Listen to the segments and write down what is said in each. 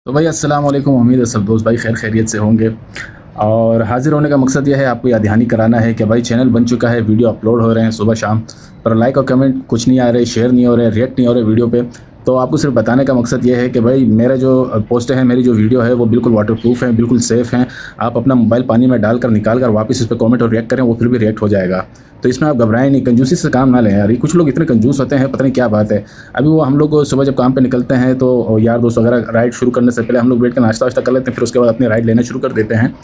तो भाई अस्सलाम वालेकुम। उम्मीद है सब दोस्त भाई खैर खैरियत से होंगे। और हाज़िर होने का मकसद यह है, आपको याद दहानी कराना है कि भाई चैनल बन चुका है, वीडियो अपलोड हो रहे हैं सुबह शाम, पर लाइक और कमेंट कुछ नहीं आ रहे, शेयर नहीं हो रहे, रिएक्ट नहीं हो रहे वीडियो पे। तो आपको सिर्फ बताने का मकसद ये है कि भाई मेरा जो पोस्ट है, मेरी जो वीडियो है वो बिल्कुल वाटरप्रूफ है, बिल्कुल सेफ़ हैं। आप अपना मोबाइल पानी में डालकर निकाल कर वापस इस पर कमेंट और रिएक्ट करें, वो फिर भी रिएक्ट हो जाएगा। तो इसमें आप घबराएं नहीं, कंजूसी से काम ना लें यार। ये कुछ लोग इतने कंजूस होते हैं, पता नहीं क्या बात है। अभी वो हम लोग सुबह जब काम पे निकलते हैं तो यार दोस्त वगैरह राइड शुरू करने से पहले हम लोग बैठ कर नाश्ता वाश्ता कर लेते हैं, फिर उसके बाद अपनी राइड लेना शुरू कर देते हैं।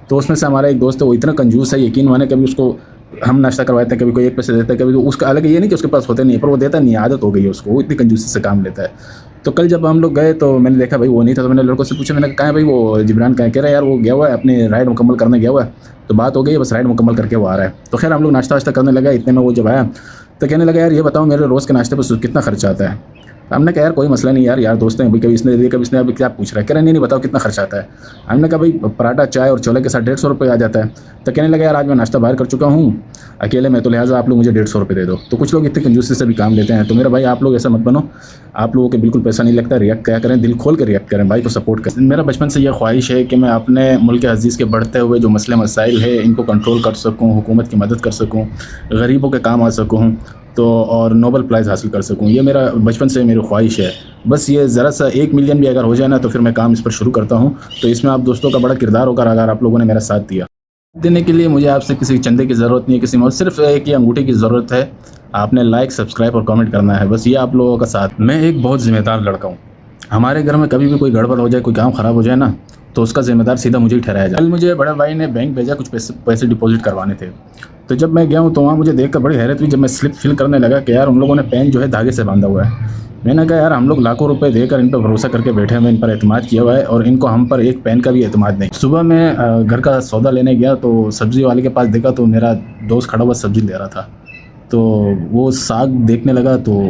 तो उसमें से हमारा एक दोस्त है, वो इतना कंजूस है, यकीन माने कभी उसको हम नाश्ता करवाते हैं, कभी कोई 1 पैसे देता है, कभी तो उसका अलग ये नहीं कि उसके पास होते नहीं है, पर वो देता नहीं है, आदत हो गई है उसको, वो इतनी कंजूसी से काम लेता है। तो कल जब हम लोग गए तो मैंने देखा भाई वो नहीं था, तो मैंने लड़कों से पूछा, मैंने कहा कहाँ है भाई वो जिब्रान, कहाँ है? कह रहा है यार वो गया हुआ है, अपनी राइड मुकम्मल करने गया हुआ है। तो बात हो गई है, बस राइड मुकम्मल करके वो आ रहा है। तो खैर हम लोग नाश्ता वाश्ता करने लगा, इतने में वो जब आया तो कहने लगा यार ये बताओ मेरे रोज़ के नाश्ते पर कितना खर्चा आता है। हमने कहा यार कोई मसला नहीं यार दोस्त हैं, कभी इसने दे दिया, कभी इसने, अभी क्या पूछ रहा है? कह रहा नहीं बताओ कितना खर्चा आता है। हमने कहा भाई पराठा चाय और छोले के साथ 150 रुपये आ जाता है। तो कहने लगा यार आज मैं नाश्ता बाहर कर चुका हूँ अकेले में, तो लिहाजा आप लोग मुझे 150 रुपये दे दो। तो कुछ लोग इतने कंजूसी से भी काम लेते हैं। तो मेरा भाई आप लोग ऐसा मत बनो, आप लोगों के बिल्कुल पैसा नहीं लगता, रिएक्ट क्या करें, दिल खोल कर रिएक्ट करें, भाई को सपोर्ट करें। मेरा बचपन से यह ख्वाहिश है कि मैं अपने मुल्क अज़ीज़ के बढ़ते हुए जो मसले मसाइल है इनको कंट्रोल कर सकूँ, हुकूमत की मदद कर सकूँ, गरीबों के काम आ सकूँ, तो और नोबल प्राइज़ हासिल कर सकूँ। ये मेरा बचपन से मेरी ख्वाहिश है। बस ये ज़रा सा 1 मिलियन भी अगर हो जाए ना तो फिर मैं काम इस पर शुरू करता हूँ। तो इसमें आप दोस्तों का बड़ा किरदार होगा अगर आप लोगों ने मेरा साथ दिया। देने के लिए मुझे आपसे किसी चंदे की ज़रूरत नहीं है, किसी में सिर्फ एक ही अंगूठे की ज़रूरत है। आपने लाइक, सब्सक्राइब और कमेंट करना है, बस ये आप लोगों का साथ। मैं एक बहुत ज़िम्मेदार लड़का हूँ। हमारे घर में कभी भी कोई गड़बड़ हो जाए, कोई काम ख़राब हो जाए ना, तो उसका ज़िम्मेदार सीधा मुझे ही ठहराया जाए। कल मुझे बड़े भाई ने बैंक भेजा, कुछ पैसे डिपॉज़िट करवाने थे। तो जब मैं गया हूँ तो वहाँ मुझे देखकर बड़ी हैरत हुई, जब मैं स्लिप फिल करने लगा कि यार उन लोगों ने पेन जो है धागे से बांधा हुआ है। मैंने कहा यार हम लोग लाखों रुपए देकर इन पर भरोसा करके बैठे हैं, इन पर एतमाद किया हुआ है और इनको हम पर एक पेन का भी एतमाद नहीं। सुबह मैं घर का सौदा लेने गया तो सब्ज़ी वाले के पास देखा तो मेरा दोस्त खड़ा हुआ सब्ज़ी ले रहा था। तो वो साग देखने लगा तो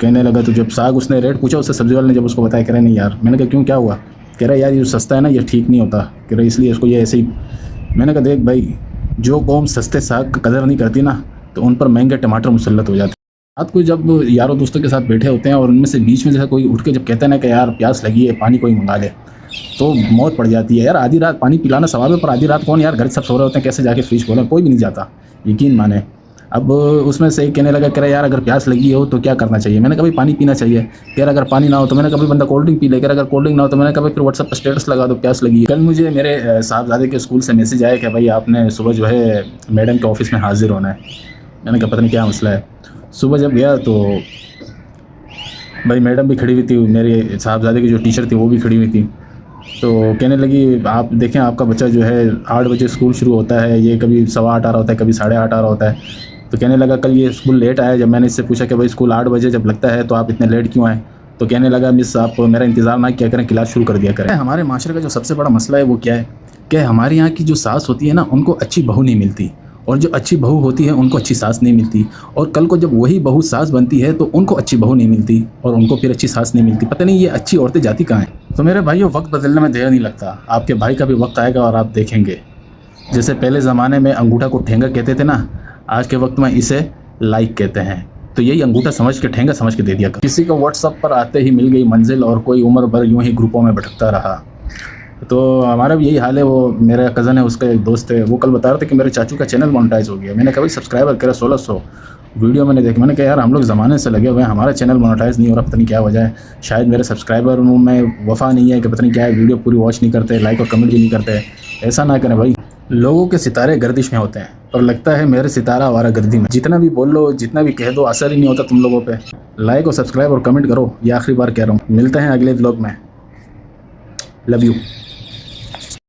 कहने लगा, तो जब साग उसने रेट पूछा उससे, सब्ज़ी वाले ने जब उसको बताया, कह रहा नहीं यार। मैंने कहा क्यों, क्या हुआ? कह रहा यार ये जो सस्ता है ना ये ठीक नहीं होता, कह रहा इसलिए इसको ये ऐसे ही। मैंने कहा देख भाई, जो कौम सस्ते साग की कदर नहीं करती ना तो उन पर महंगे टमाटर मुसल्लत हो जाते हैं। रात को जब यारों दोस्तों के साथ बैठे होते हैं और उनमें से बीच में जैसे कोई उठ के जब कहता है ना कि यार प्यास लगी है, पानी कोई मंगा ले, तो मौत पड़ जाती है यार। आधी रात पानी पिलाना सवाब है, पर आधी रात कौन यार, घर सब सो रहे होते हैं, कैसे जाके फ्रिज खोलें? कोई भी नहीं जाता, यकीन माने। अब उसमें से कहने लगा, कह रहा यार अगर प्यास लगी हो तो क्या करना चाहिए? मैंने कहा भाई पानी पीना चाहिए। कह रहा अगर पानी ना हो तो, मैंने कहा भाई बंदा कोल्ड ड्रिंक पी ले। कह रहा अगर कोल्ड ड्रिंक ना हो तो, मैंने कहा भाई फिर व्हाट्सएप पर स्टेटस लगा दो प्यास लगी है। कल मुझे मेरे साहबजादे के स्कूल से मैसेज आया कि भाई आपने सुबह जो है मैडम के ऑफिस में हाजिर होना है। मैंने कहा पता नहीं क्या मसला है। सुबह जब गया तो भाई मैडम भी खड़ी हुई थी, मेरे साहबजादे की जो टीचर थी वो भी खड़ी हुई थी। तो कहने लगी आप देखें आपका बच्चा जो है 8 बजे स्कूल शुरू होता है, ये कभी 8:15 आ रहा होता है, कभी 8:30 आ रहा होता है। तो कहने लगा कल ये स्कूल लेट आया। जब मैंने इससे पूछा कि भाई स्कूल 8 बजे जब लगता है तो आप इतने लेट क्यों आए? तो कहने लगा मिस आप मेरा इंतज़ार ना किया करें, क्लास शुरू कर दिया करें। हमारे माशरे का जो सबसे बड़ा मसला है वो क्या है कि हमारे यहाँ की जो सास होती है ना उनको अच्छी बहू नहीं मिलती, और जो अच्छी बहू होती है उनको अच्छी सास नहीं मिलती, और कल को जब वही बहू सास बनती है तो उनको अच्छी बहू नहीं मिलती और उनको फिर अच्छी सास नहीं मिलती। पता नहीं ये अच्छी औरतें जाती कहाँ हैं। तो मेरे भाइयों, वक्त बदलने में देर नहीं लगता। आपके भाई का भी वक्त आएगा और आप देखेंगे, जैसे पहले ज़माने में अंगूठा को ठेंगा कहते थे ना, आज के वक्त में इसे लाइक कहते हैं। तो यही अंगूठा समझ के, ठेंगा समझ के दे दिया कर। किसी को व्हाट्सएप पर आते ही मिल गई मंजिल और कोई उम्र भर यूं ही ग्रुपों में भटकता रहा। तो हमारा भी यही हाल है। वो मेरा कज़न है, उसका एक दोस्त है, वो कल बता रहा था कि मेरे चाचू का चैनल मोनेटाइज हो गया। मैंने कहा भाई सब्सक्राइबर कह रहा 1600। वीडियो मैंने देखी, मैंने कहा यार हम लोग ज़माने से लगे हुए हैं, हमारा चैनल मोनेटाइज नहीं हो रहा, पता नहीं क्या वजह है। शायद मेरे सब्सक्राइबर में वफ़ा नहीं है कि पता नहीं क्या है, वीडियो पूरी वॉच नहीं करते, लाइक और कमेंट भी नहीं करते। ऐसा ना करें भाई। लोगों के सितारे गर्दिश में होते हैं, पर लगता है मेरे सितारा आवारा गर्दी में। जितना भी बोल लो, जितना भी कह दो, असर ही नहीं होता तुम लोगों पे। लाइक और सब्सक्राइब और कमेंट करो, ये आखिरी बार कह रहा हूँ। मिलते हैं अगले व्लॉग में। Love you.